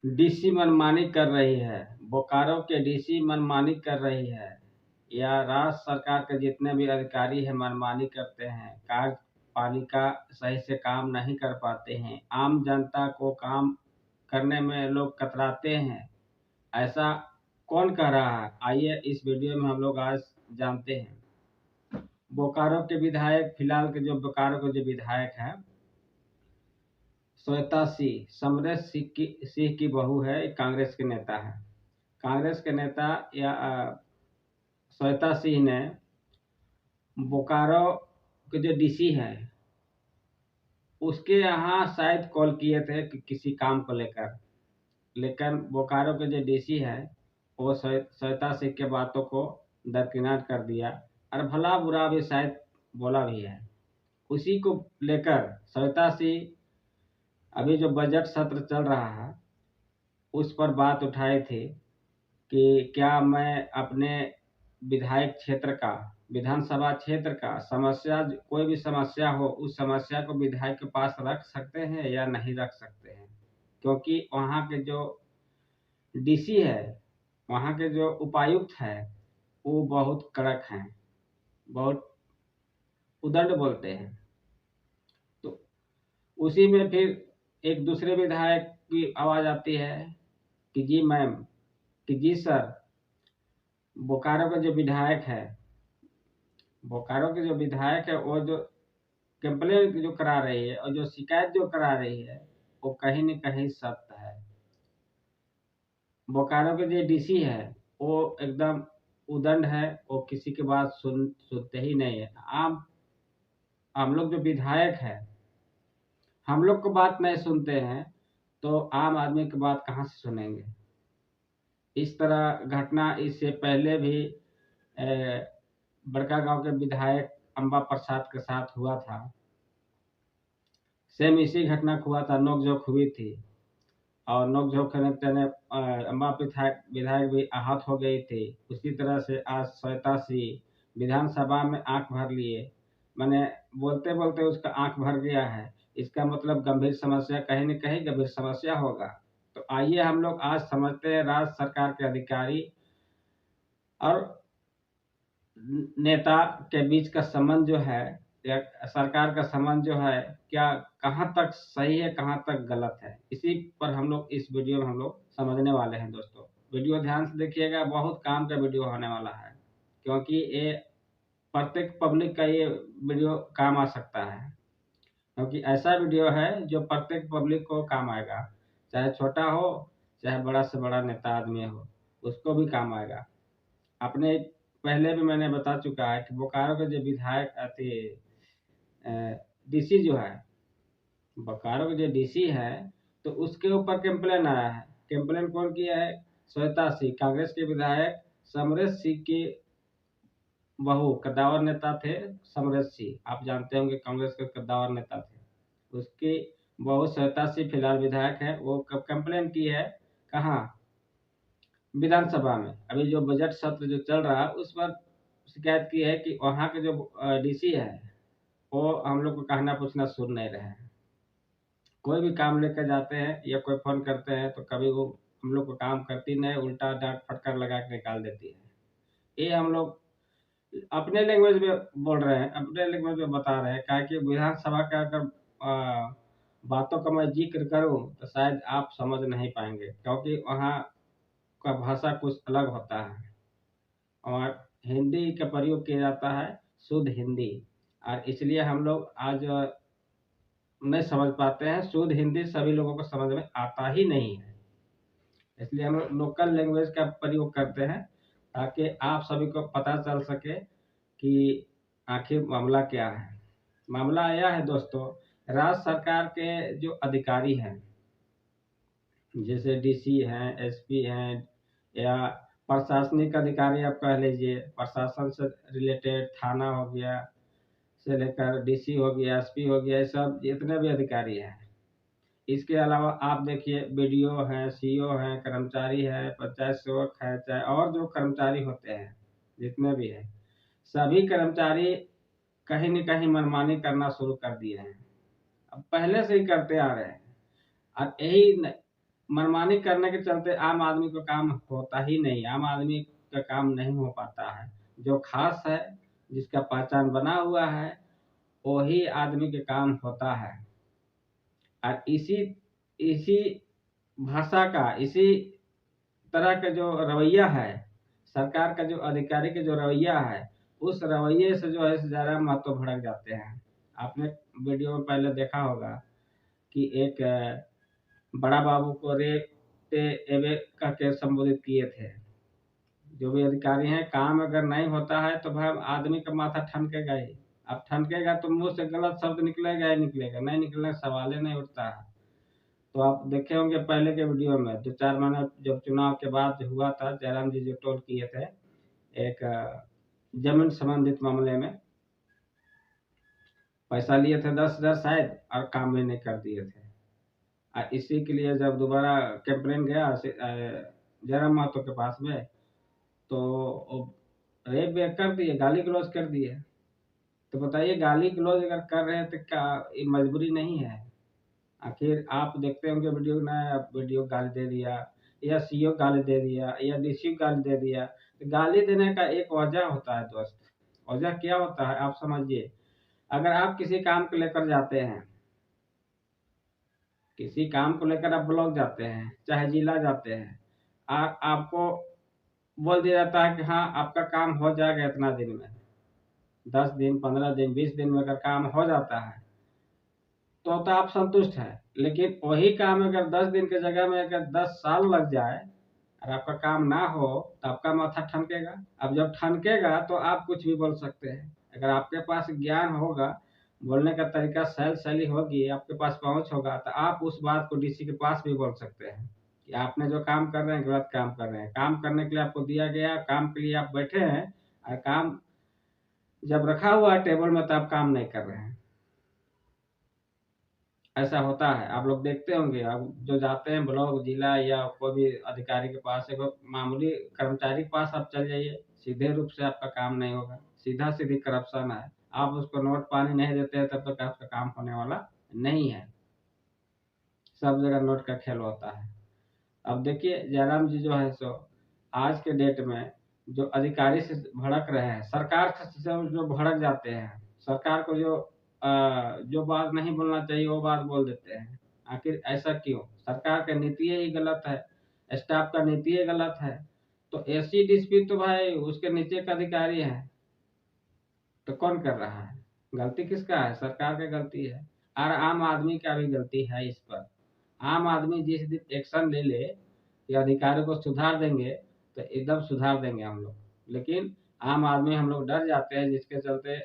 DC मनमानी कर रही है, बोकारो के डीसी मनमानी कर रही है, या राज्य सरकार के जितने भी अधिकारी हैं मनमानी करते हैं, कार्यपालिका सही से काम नहीं कर पाते हैं, आम जनता को काम करने में लोग कतराते हैं। ऐसा कौन कह रहा है? आइए इस वीडियो में हम लोग आज जानते हैं। बोकारो के विधायक, फिलहाल के जो बोकारो के जो विधायक हैं, श्वेता सिंह, समरेश सिंह की बहू है, कांग्रेस के नेता है। कांग्रेस के नेता या श्वेता सिंह ने बोकारो के जो डीसी है उसके यहाँ शायद कॉल किए थे कि किसी काम को लेकर, लेकिन बोकारो के जो डीसी है वो श्वेता सिंह के बातों को दरकिनार कर दिया और भला बुरा भी शायद बोला भी है। उसी को लेकर श्वेता सिंह अभी जो बजट सत्र चल रहा है उस पर बात उठाए थे कि क्या मैं अपने विधायक क्षेत्र का, विधानसभा क्षेत्र का समस्या, कोई भी समस्या हो उस समस्या को विधायक के पास रख सकते हैं या नहीं रख सकते हैं, क्योंकि वहाँ के जो डीसी है, वहाँ के जो उपायुक्त है वो बहुत कड़क हैं, बहुत उदंड बोलते हैं। तो उसी में फिर एक दूसरे विधायक की आवाज़ आती है कि जी मैम, कि जी सर, बोकारो का जो विधायक है, बोकारो के जो विधायक है वो जो कंप्लेन जो करा रही है और जो शिकायत जो करा रही है वो कहीं न कहीं सत्य है। बोकारो के जो डीसी है वो एकदम उदंड है, वो किसी की बात सुनते ही नहीं है। हम लोग जो विधायक है, हम लोग को बात नहीं सुनते हैं तो आम आदमी की बात कहाँ से सुनेंगे। इस तरह घटना इससे पहले भी बड़कागांव के विधायक अंबा प्रसाद के साथ हुआ था। सेम इसी घटना को हुआ था, नोक-झोंक हुई थी और नोक-झोंक होने में अंबा विधायक भी आहत हो गई थी। उसी तरह से आज श्वेता सिंह विधानसभा में आंख भर लिए, माने बोलते-बोलते उसका आंख भर गया है। इसका मतलब गंभीर समस्या, कहीं न कहीं गंभीर समस्या होगा। तो आइए हम लोग आज समझते हैं राज्य सरकार के अधिकारी और नेता के बीच का संबंध जो है, या सरकार का संबंध जो है, क्या कहाँ तक सही है, कहाँ तक गलत है। इसी पर हम लोग इस वीडियो में हम लोग समझने वाले हैं। दोस्तों वीडियो ध्यान से देखिएगा, बहुत काम का वीडियो होने वाला है, क्योंकि ये प्रत्येक पब्लिक का ये वीडियो काम आ सकता है, क्योंकि ऐसा वीडियो है जो प्रत्येक पब्लिक को काम आएगा, चाहे छोटा हो चाहे बड़ा से बड़ा नेता आदमी हो, उसको भी काम आएगा। अपने पहले भी मैंने बता चुका है कि बोकारो के जो विधायक डीसी जो है, बोकारो के जो डीसी है, तो उसके ऊपर कंप्लेन आया है। कंप्लेन कौन किया है? श्वेता सिंह, कांग्रेस के विधायक समरेश सिंह की बहू, कद्दावर नेता थे समरेश सिंह, आप जानते होंगे कांग्रेस के कद्दावर नेता थे। उसकी बहू श्वेता सिंह फिलहाल विधायक है, वो कंप्लेन की है। कहाँ? विधानसभा में। अभी जो बजट सत्र जो चल रहा है उस पर शिकायत की है कि वहाँ के जो डीसी है वो हम लोग को कहना पूछना सुन नहीं रहे हैं। कोई भी काम लेकर जाते हैं या कोई फ़ोन करते हैं तो कभी वो हम लोग को काम करती नहीं, उल्टा डाँट फटकार लगा के निकाल देती है। ये हम लोग अपने लैंग्वेज में बोल रहे हैं, अपने लैंग्वेज में बता रहे हैं, काहे कि विधानसभा का अगर बातों का मैं ज़िक्र करूँ तो शायद आप समझ नहीं पाएँगे, क्योंकि वहाँ का भाषा कुछ अलग होता है और हिंदी का प्रयोग किया जाता है, शुद्ध हिंदी, और इसलिए हम लोग आज नहीं समझ पाते हैं। शुद्ध हिंदी सभी लोगों को समझ में आता ही नहीं है, इसलिए हम लोग लोकल लैंग्वेज का प्रयोग करते हैं ताकि आप सभी को पता चल सके कि आखिर मामला क्या है। मामला यह है दोस्तों, राज्य सरकार के जो अधिकारी हैं, जैसे डीसी हैं, एसपी हैं, या प्रशासनिक अधिकारी आप कह लीजिए, प्रशासन से रिलेटेड थाना हो गया से लेकर डीसी हो गया, एसपी हो गया, ये सब जितने भी अधिकारी हैं। इसके अलावा आप देखिए बीडीओ हैं, सीईओ हैं, कर्मचारी हैं, पंचायत सेवक हैं, चाहे और जो कर्मचारी होते हैं, जितने भी हैं, सभी कर्मचारी कहीं न कहीं मनमानी करना शुरू कर दिए हैं। अब पहले से ही करते आ रहे हैं और यही मनमानी करने के चलते आम आदमी को काम होता ही नहीं, आम आदमी का काम नहीं हो पाता है। जो खास है, जिसका पहचान बना हुआ है, वही आदमी के काम होता है। और इसी इसी भाषा का, इसी तरह का जो रवैया है, सरकार का जो अधिकारी का जो रवैया है, उस रवैये से जो है जयराम महतो भड़क जाते हैं। आपने वीडियो में पहले देखा होगा कि एक बड़ा बाबू को रेते एवे करके संबोधित किए थे। जो भी अधिकारी हैं, काम अगर नहीं होता है तो भाई आदमी का माथा ठनकेगा ही। अब ठनकेगा तो मुंह से गलत शब्द निकलेगा ही निकलेगा, नहीं निकलने का सवाल ही नहीं उठता है। तो आप देखे होंगे पहले के वीडियो में 2-4 महीने जब चुनाव के बाद हुआ था, जयराम जी जो टोल किए थे एक जमीन संबंधित मामले में, पैसा लिए थे 10,000 शायद, और काम भी नहीं कर दिए थे। और इसी के लिए जब दोबारा कंप्लेन गया जयराम महतो के पास में, तो रेप वेप कर दिए, गाली गलौज कर दिए। तो बताइए, गाली गलौज अगर कर रहे हैं तो क्या ये मजबूरी नहीं है? आखिर आप देखते होंगे वीडियो में, वीडियो गाली दे दिया या सीओ गाली दे दिया या डीसी गाली दे दिया। तो गाली देने का एक वजह होता है दोस्त। वजह क्या होता है आप समझिए। अगर आप किसी काम को लेकर जाते हैं, किसी काम को लेकर आप ब्लॉक जाते हैं, चाहे जिला जाते हैं, आपको बोल दिया जाता है कि हाँ आपका काम हो जाएगा इतना दिन में, 10 दिन, 15 दिन, 20 दिन में अगर काम हो जाता है तो आप संतुष्ट हैं। लेकिन वही काम अगर 10 दिन की जगह में अगर 10 साल लग जाए और आपका काम ना हो तो आपका माथा ठनकेगा। अब जब ठनकेगा तो आप कुछ भी बोल सकते हैं। अगर आपके पास ज्ञान होगा, बोलने का तरीका, शैली होगी, आपके पास पहुंच होगा, तो आप उस बात को डीसी के पास भी बोल सकते हैं कि आपने जो काम कर रहे हैं गलत काम कर रहे हैं। काम करने के लिए आपको दिया गया, काम के लिए आप बैठे हैं, और काम जब रखा हुआ है टेबल में तो आप काम नहीं कर रहे हैं। ऐसा होता है, आप लोग देखते होंगे। आप जो जाते हैं ब्लॉक, जिला या कोई भी अधिकारी के पास, एक मामूली कर्मचारी के पास आप चल जाइए, सीधे रूप से आपका काम नहीं होगा, सीधा सीधी करप्शन है। आप उसको नोट पानी नहीं देते हैं तब तक आपका काम होने वाला नहीं है। सब जगह नोट का खेल होता है। अब देखिए, जयराम जी जो है सो आज के डेट में जो अधिकारी से भड़क रहे हैं, सरकार से जो भड़क जाते हैं, सरकार को जो बात नहीं बोलना चाहिए वो बात बोल देते हैं। आखिर ऐसा क्यों? सरकार का नीति ही गलत है, स्टाफ का नीति ही गलत है। तो एससी डीसीपी तो भाई उसके नीचे का अधिकारी है, तो कौन कर रहा है? गलती किसका है? सरकार का गलती है, और आम आदमी का भी गलती है इस पर। आम आदमी जिस दिन एक्शन ले ले कि अधिकारी को सुधार देंगे, तो एकदम सुधार देंगे हम लोग। लेकिन आम आदमी हम लोग डर जाते हैं, जिसके चलते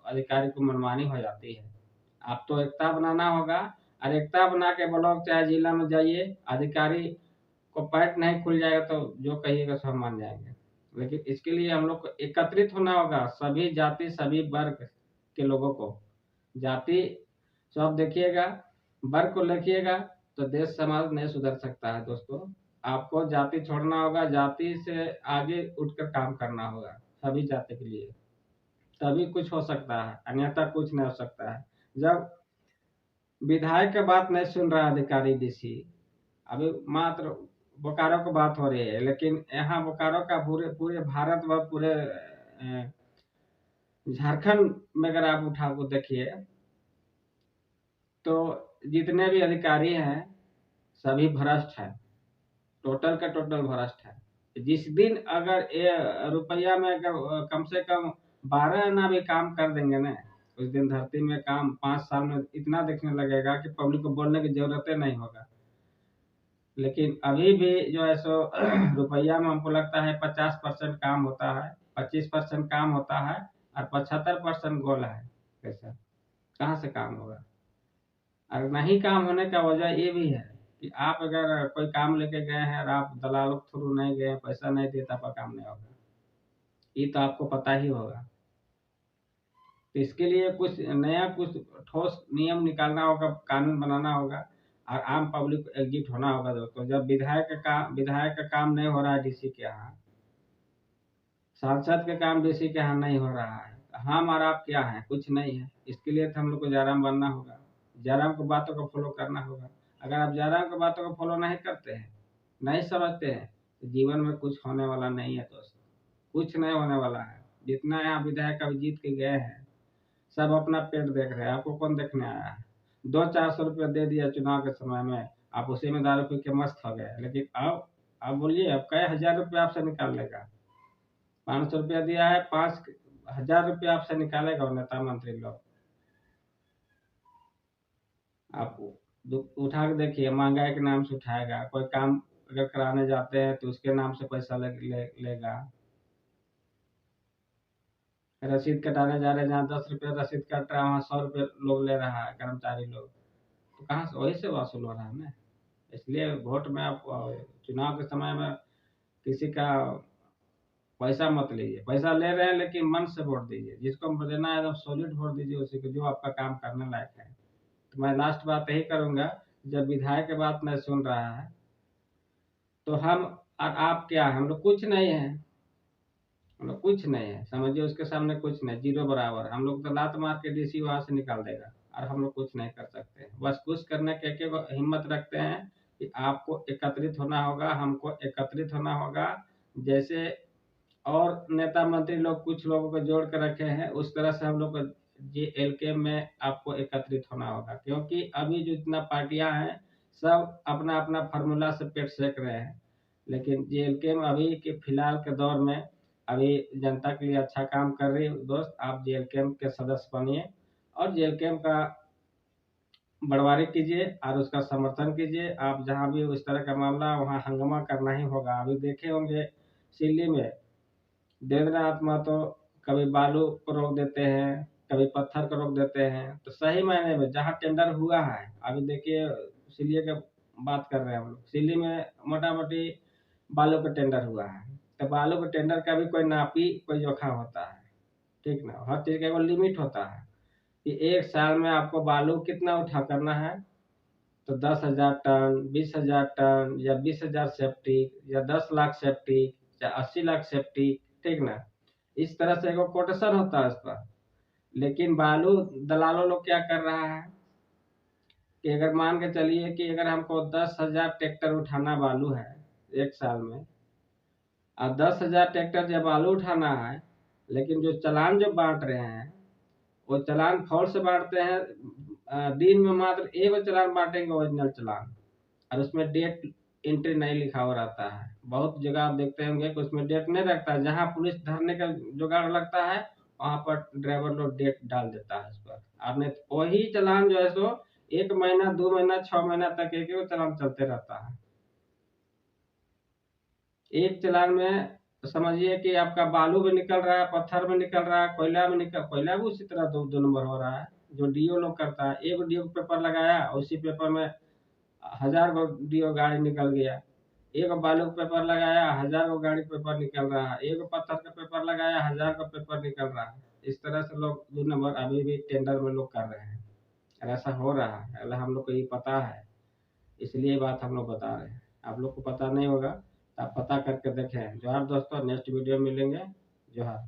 अधिकारी को मनमानी हो जाती है। आप तो एकता बनाना होगा, और एकता बना के ब्लॉक चाहे जिला में जाइए, अधिकारी को पैट नहीं खुल जाएगा तो जो कहिएगा सब मान जाएंगे। लेकिन इसके लिए हम लोग को एकत्रित होना होगा, सभी जाति सभी वर्ग के लोगों को। जाति सब देखिएगा, वर्ग को लिखिएगा, तो देश समाज नहीं सुधर सकता है दोस्तों। आपको जाति छोड़ना होगा, जाति से आगे उठकर काम करना होगा सभी जाति के लिए, तभी कुछ हो सकता है, अन्यथा कुछ नहीं हो सकता है। जब विधायक की बात नहीं सुन रहा अधिकारी डीसी, अभी मात्र बोकारो की बात हो रही है, लेकिन यहाँ बोकारो का पूरे पूरे भारत व पूरे झारखंड में अगर आप उठा को देखिए तो जितने भी अधिकारी हैं सभी भ्रष्ट हैं, टोटल का टोटल भ्रष्ट है। जिस दिन अगर रुपया में अगर कम से कम 12 आना भी काम कर देंगे ना, उस दिन धरती में काम 5 साल में इतना देखने लगेगा कि पब्लिक को बोलने की जरूरत नहीं होगा। लेकिन अभी भी जो है सो रुपया में हमको लगता है 50% काम होता है, 25% काम होता है, और 75% गोल है। कैसा, कहाँ से काम होगा? और नहीं काम होने का वजह ये भी है कि आप अगर कोई काम लेके गए हैं और आप दलालों के थ्रू नहीं गए, पैसा नहीं दिए, तो आपका काम नहीं होगा। ये तो आपको पता ही होगा। तो इसके लिए कुछ नया, कुछ ठोस नियम निकालना होगा, कानून बनाना होगा, और आम पब्लिक को एकजुट होना होगा दोस्तों। जब विधायक का काम नहीं हो रहा है डीसी के यहाँ, सांसद का काम डीसी के यहाँ नहीं हो रहा है, हम और आप क्या है? कुछ नहीं है। इसके लिए तो हम लोग को जयराम बनना होगा, जयराम की बातों को फॉलो करना होगा। अगर आप जयराम की बातों को फॉलो नहीं करते हैं, नहीं समझते हैं, तो जीवन में कुछ होने वाला नहीं है दोस्त, कुछ नहीं होने वाला है। जितना यहाँ विधायक अभी जीत के गए हैं, सब अपना पेट देख रहे हैं, आपको कौन देखने आया है? 200-400 रुपया दे दिया चुनाव के समय में, आप उसी में दारू पी के मस्त हो गए। लेकिन अब बोलिए, अब कई हजार रुपया आपसे निकाल लेगा? 500 रुपया दिया है, 5,000 रुपया आपसे निकालेगा और नेता मंत्री लोग। आप उठा के देखिए, महंगाई के नाम से उठाएगा। कोई काम अगर कराने जाते हैं तो उसके नाम से पैसा लेगा। रसीद कटाने जा रहे हैं, जहाँ 10 रुपये रसीद कट रहा है, वहाँ 100 रुपये लोग ले रहा है, कर्मचारी लोग। तो कहाँ से? वही से वसूल हो रहा है ना। इसलिए वोट में आप चुनाव के समय में किसी का पैसा मत लीजिए। पैसा ले रहे हैं लेकिन मन से वोट दीजिए, जिसको देना है एकदम सॉलिड वोट दीजिए, उसी को जो आपका काम करने लायक है। तो मैं लास्ट बात यही करूंगा, जब विधायक की बात मैं सुन रहा है तो हम और आप क्या है? हम लोग कुछ नहीं है, हम लोग कुछ नहीं है, समझिए उसके सामने कुछ नहीं, जीरो बराबर। हम लोग तो लात मार के डीसी वहां से निकाल देगा और हम लोग कुछ नहीं कर सकते। बस कुछ करने के हिम्मत रखते हैं कि आपको एकत्रित होना होगा, हमको एकत्रित होना होगा। जैसे और नेता मंत्री लोग कुछ लोगों को जोड़ कर रखे हैं, उस तरह से हम लोग को JLK में आपको एकत्रित होना होगा। क्योंकि अभी जो जितना पार्टियां हैं, सब अपना अपना फार्मूला से पेट सेक रहे हैं। लेकिन JLK में अभी के फिलहाल के दौर में अभी जनता के लिए अच्छा काम कर रही है दोस्त। आप JLK के सदस्य बनिए और JLK का बढ़वारी कीजिए और उसका समर्थन कीजिए। आप जहां भी इस तरह का मामला, वहां हंगामा करना ही होगा। अभी देखे होंगे सिल्ली में देवेंद्रनाथ महतो कभी बालू को रोक देते हैं, कभी पत्थर को रोक देते हैं। तो सही मायने में जहाँ टेंडर हुआ है, अभी देखिए सिल्ली की बात कर रहे हैं हम लोग, सिल्ली में मोटा मोटी बालू का टेंडर हुआ है। तो बालू के टेंडर का भी कोई नापी, कोई जोखा होता है, ठीक ना। हर चीज का एगो लिमिट होता है कि एक साल में आपको बालू कितना उठा करना है। तो 10,000 टन, 20,000 टन, या 20,000 सेप्टिक, या 10 लाख सेप्टिक, या 80 लाख सेप्टिक, ठीक ना। इस तरह से एगो कोटेशन होता है इस पर। लेकिन बालू दलालों लोग क्या कर रहा है कि अगर मान के चलिए कि अगर हमको 10,000 ट्रैक्टर उठाना बालू है एक साल में, और 10,000 ट्रैक्टर जब बालू उठाना है, लेकिन जो चालान जो बांट रहे हैं, वो चालान फॉल्ट से बांटते हैं। दिन में मात्र एक चालान बांटेंगे, ओरिजिनल चालान, और उसमें डेट एंट्री नहीं लिखा हुआ रहता है। बहुत जगह आप देखते होंगे कि उसमें डेट नहीं रखता है। जहाँ पुलिस धरने का जुगाड़ लगता है, वहां पर ड्राइवर लोग डेट डाल देता है इस पर। और नहीं वही चालान जो है सो 1 महीना, 2 महीना, 6 महीना तक एक चालान चलते रहता है। एक चालान में तो समझिए कि आपका बालू भी निकल रहा है, पत्थर में निकल रहा है, कोयला भी उसी तरह दो नंबर हो रहा है। जो डीओ लोग करता है, एक डीओ पेपर लगाया, उसी पेपर में 1,000 गो डीओ गाड़ी निकल गया। एक बालू का पेपर लगाया, 1,000 गो गाड़ी पेपर निकल रहा है। एक पत्थर का पेपर लगाया, 1,000 का पेपर निकल रहा है। इस तरह से लोग 2 नंबर अभी भी टेंडर में लोग कर रहे हैं। और ऐसा हो रहा है, अगर हम लोग को ये पता है, इसलिए ये बात हम लोग बता रहे हैं। आप लोग को पता नहीं होगा तो आप पता करके देखें। जोहार दोस्तों, नेक्स्ट वीडियो में मिलेंगे। जोहार।